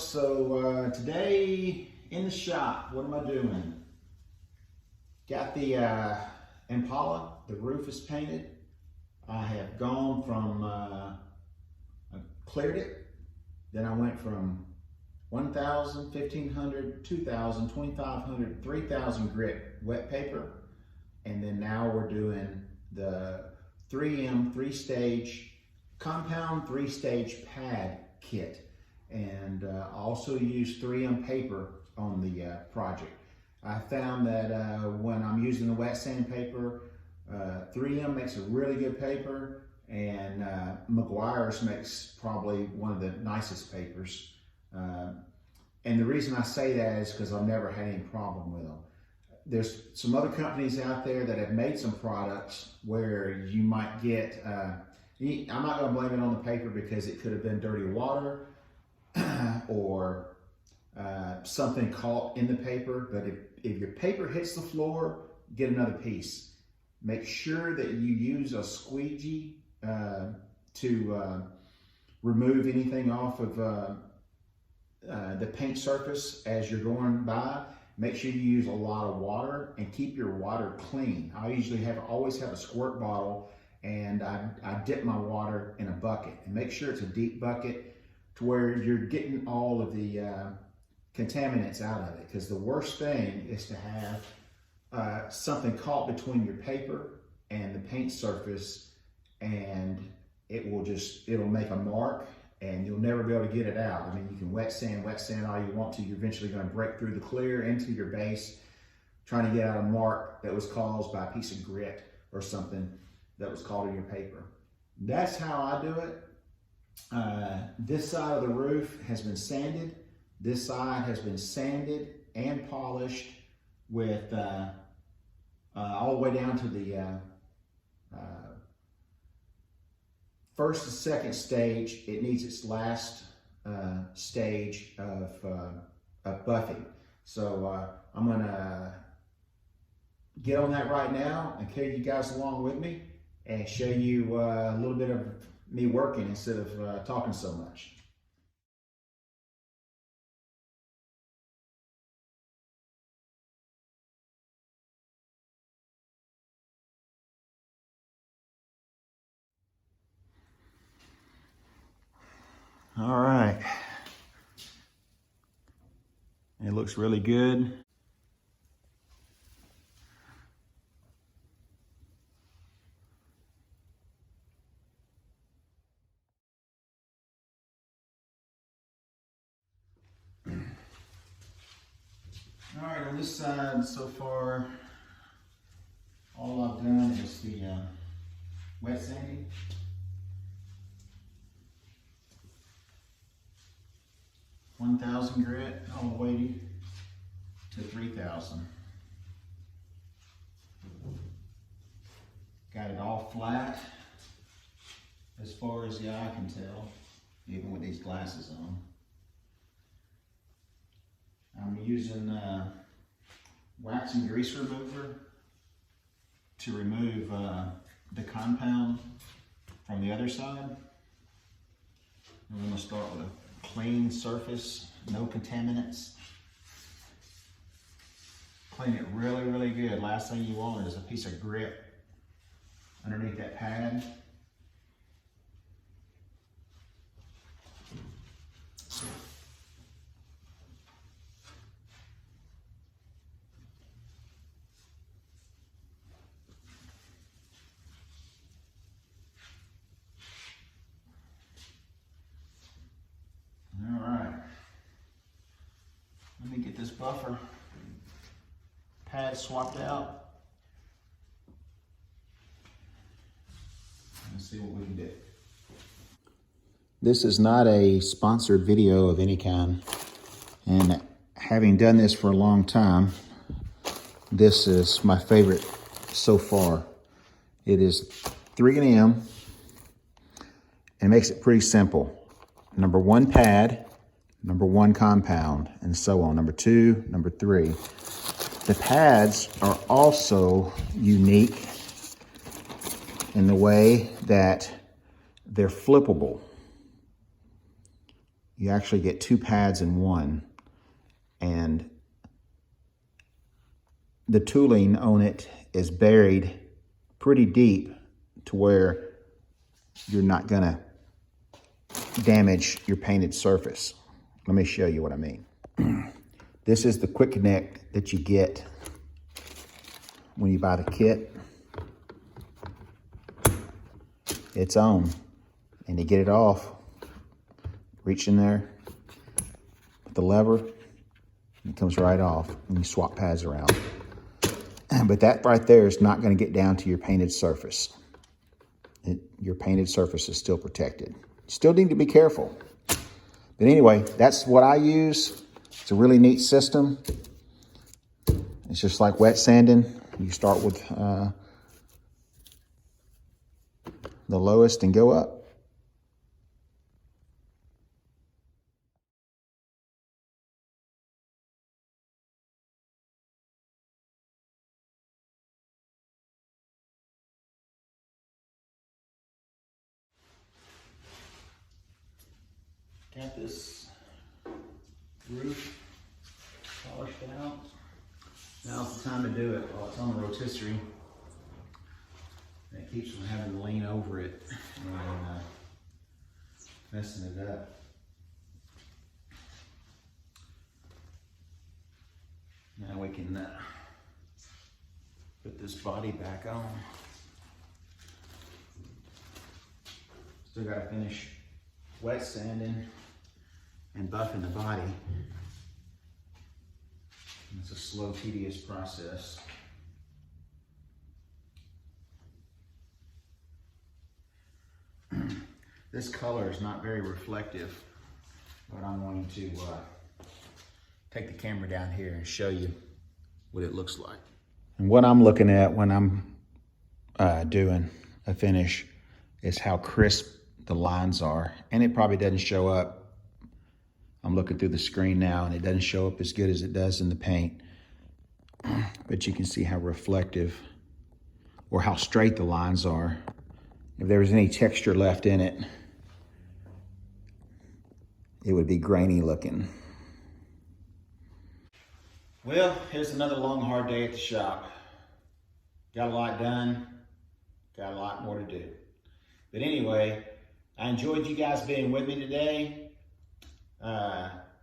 So today in the shop, what am I doing? Got the Impala, the roof is painted. I have gone from, I cleared it, then I went from 1,000, 1,500, 2,000, 2,500, 3,000 grit wet paper. And then now we're doing the 3M 3-stage compound 3-stage pad kit. And I also use 3M paper on the project. I found that when I'm using the wet sandpaper, 3M makes a really good paper, and Meguiar's makes probably one of the nicest papers. And the reason I say that is because I've never had any problem with them. There's some other companies out there that have made some products where you might get, I'm not going to blame it on the paper because it could have been dirty water or something caught in the paper. But if your paper hits the floor, get another piece. Make sure that you use a squeegee to remove anything off of the paint surface as you're going by. Make sure you use a lot of water and keep your water clean. I usually always have a squirt bottle, and I dip my water in a bucket, and make sure it's a deep bucket to where you're getting all of the contaminants out of it. Because the worst thing is to have something caught between your paper and the paint surface, and it'll make a mark, and you'll never be able to get it out. I mean, you can wet sand all you want to. You're eventually going to break through the clear into your base, trying to get out a mark that was caused by a piece of grit or something that was caught in your paper. That's how I do it. This side of the roof has been sanded. This side has been sanded and polished with all the way down to the first and second stage. It needs its last stage of buffing. So I'm gonna get on that right now and carry you guys along with me and show you a little bit of me working instead of talking so much. All right. It looks really good. All right, on this side so far, all I've done is the wet sanding. $1,000 grit all the way to 3,000. Got it all flat as far as the eye can tell, even with these glasses on. I'm using wax and grease remover to remove the compound from the other side. I'm going to start with a clean surface, no contaminants. Clean it really, really good. Last thing you want is a piece of grit underneath that pad. Let me get this buffer pad swapped out and see what we can do. This is not a sponsored video of any kind, and having done this for a long time, this is my favorite so far. It is 3M, and it makes it pretty simple. Number 1 pad, number 1 compound, and so on. Number 2, number 3. The pads are also unique in the way that they're flippable. you actually get 2 pads in one, and the tooling on it is buried pretty deep to where you're not gonna damage your painted surface. Let me show you what I mean. This is the quick connect that you get when you buy the kit. It's on, and you get it off, reach in there with the lever, and it comes right off, and you swap pads around. But that right there is not going to get down to your painted surface. Your painted surface is still protected. You still need to be careful. But anyway, that's what I use. It's a really neat system. It's just like wet sanding. You start with the lowest and go up. Got this roof polished out. Now's the time to do it while it's on the rotisserie. It keeps from having to lean over it and messing it up. Now we can put this body back on. Still got to finish wet sanding and buffing the body. It's a slow, tedious process. This color is not very reflective, but I'm going to take the camera down here and show you what it looks like. And what I'm looking at when I'm doing a finish is how crisp the lines are. And it probably doesn't show up. I'm looking through the screen now and it doesn't show up as good as it does in the paint. But you can see how reflective or how straight the lines are. If there was any texture left in it, it would be grainy looking. Well, here's another long, hard day at the shop. Got a lot done, got a lot more to do. But anyway, I enjoyed you guys being with me today.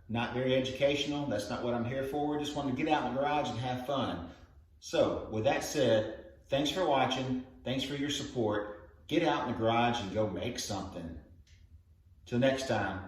Not very educational, that's not what I'm here for. Just wanted to get out in the garage and have fun. So, with that said, thanks for watching, thanks for your support. Get out in the garage and go make something. Till next time.